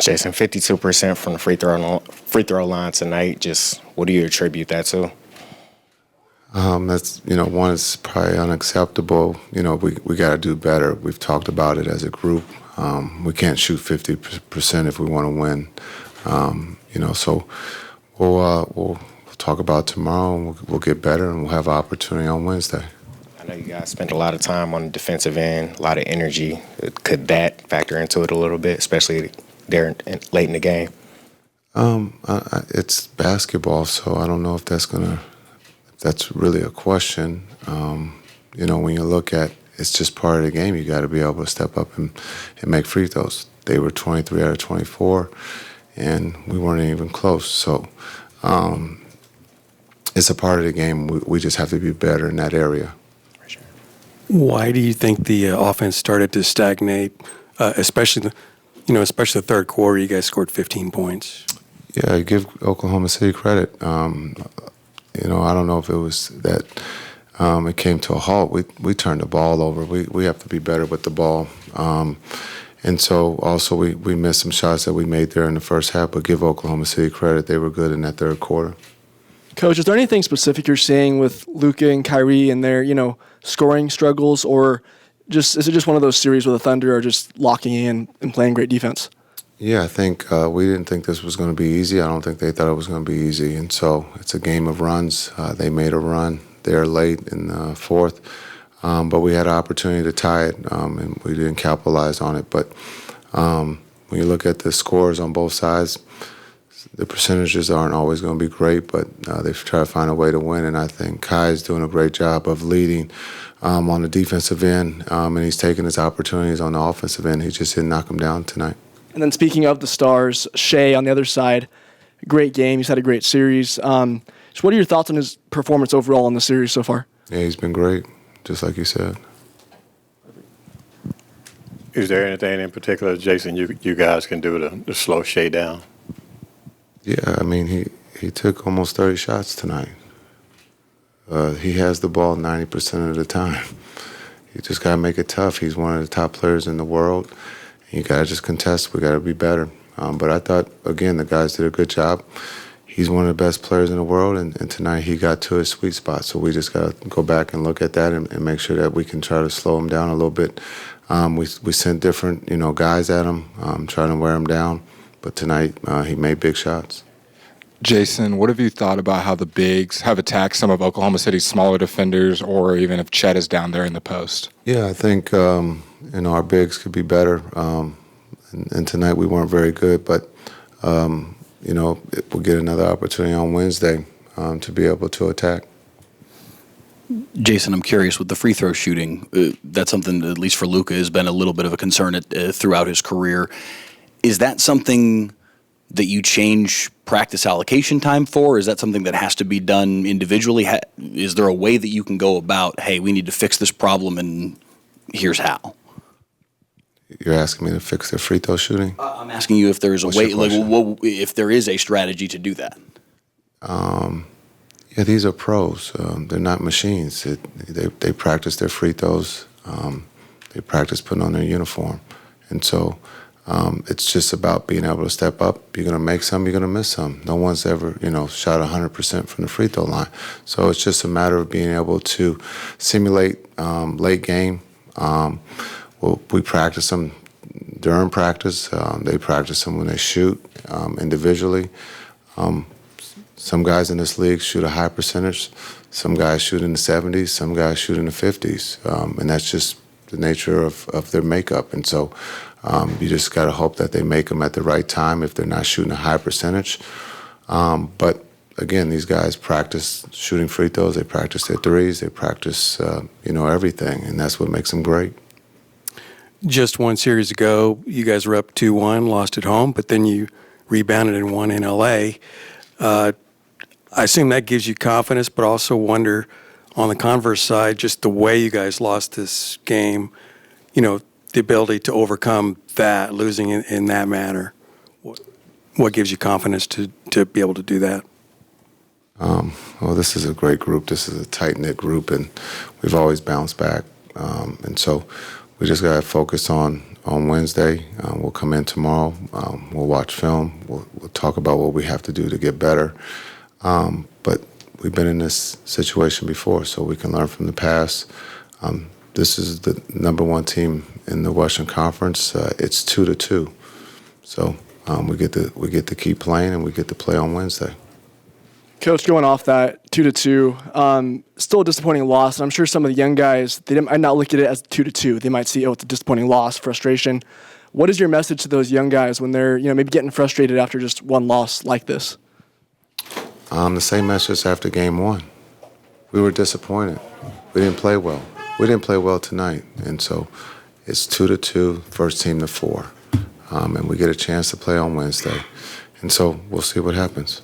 Jason, 52% from the free throw line tonight. Just what do you attribute that to? That's, one is probably unacceptable. We got to do better. We've talked about it as a group. We can't shoot 50% if we want to win. So we'll talk about it tomorrow, and we'll get better, and we'll have an opportunity on Wednesday. I know you guys spent a lot of time on the defensive end, a lot of energy. Could that factor into it a little bit, especially there late in the game? It's basketball, so I don't know if that's really a question. When you look at it's just part of the game, you got to be able to step up and make free throws. They were 23 out of 24, and we weren't even close. So it's a part of the game. We just have to be better in that area. Why do you think the offense started to stagnate, especially the third quarter? You guys scored 15 points. Yeah, I give Oklahoma City credit. I don't know if it was that it came to a halt. We turned the ball over. We have to be better with the ball. And so also we missed some shots that we made there in the first half, but give Oklahoma City credit. They were good in that third quarter. Coach, is there anything specific you're seeing with Luka and Kyrie and their, scoring struggles, or is it just one of those series where the Thunder are just locking in and playing great defense? Yeah, I think we didn't think this was going to be easy. I don't think they thought it was going to be easy. And so it's a game of runs. They made a run there late in the fourth, but we had an opportunity to tie it, and we didn't capitalize on it. But when you look at the scores on both sides, the percentages aren't always going to be great, but they try to find a way to win. And I think Kai is doing a great job of leading on the defensive end, and he's taking his opportunities on the offensive end. He just didn't knock them down tonight. And then speaking of the stars, Shai on the other side, great game. He's had a great series. So what are your thoughts on his performance overall in the series so far? Yeah, he's been great, just like you said. Is there anything in particular, Jason, you guys can do to slow Shai down? Yeah, I mean, he took almost 30 shots tonight. He has the ball 90% of the time. You just got to make it tough. He's one of the top players in the world. You got to just contest. We got to be better. But I thought, again, the guys did a good job. He's one of the best players in the world, and tonight he got to his sweet spot. So we just got to go back and look at that and make sure that we can try to slow him down a little bit. We sent different, guys at him, trying to wear him down. But tonight, he made big shots. Jason, what have you thought about how the bigs have attacked some of Oklahoma City's smaller defenders, or even if Chet is down there in the post? Yeah, I think, our bigs could be better. And tonight we weren't very good, but, we'll get another opportunity on Wednesday to be able to attack. Jason, I'm curious with the free throw shooting. That's something, at least for Luka, has been a little bit of a concern throughout his career. Is that something that you change practice allocation time for? Is that something that has to be done individually? Is there a way that you can go about, hey, we need to fix this problem and here's how? You're asking me to fix their free throw shooting? I'm asking you if there is a way, if there is a strategy to do that. Yeah, these are pros. They're not machines. They practice their free throws. They practice putting on their uniform. And so it's just about being able to step up. You're going to make some, you're going to miss some. No one's ever, shot 100% from the free throw line. So it's just a matter of being able to simulate late game. We practice them during practice. They practice them when they shoot individually. Some guys in this league shoot a high percentage. Some guys shoot in the 70s. Some guys shoot in the 50s. And that's just the nature of their makeup. And so you just got to hope that they make them at the right time if they're not shooting a high percentage. But, again, these guys practice shooting free throws. They practice their threes. They practice, everything. And that's what makes them great. Just one series ago, you guys were up 2-1, lost at home, but then you rebounded and won in L.A. I assume that gives you confidence, but also wonder on the converse side, just the way you guys lost this game, the ability to overcome that, losing in that manner. What gives you confidence to be able to do that? Well, this is a great group. This is a tight-knit group, and we've always bounced back. And so we just got to focus on on Wednesday. We'll come in tomorrow. We'll watch film. We'll talk about what we have to do to get better. But we've been in this situation before, so we can learn from the past. This is the number one team in the Western Conference. It's 2-2, so we get to keep playing, and we get to play on Wednesday. Coach, going off that 2-2, still a disappointing loss. And I'm sure some of the young guys, they might not look at it as 2-2. They might see, oh, it's a disappointing loss, frustration. What is your message to those young guys when they're, maybe getting frustrated after just one loss like this? The same message after game one. We were disappointed. We didn't play well. We didn't play well tonight. And so it's 2-2, first team to 4. And we get a chance to play on Wednesday. And so we'll see what happens.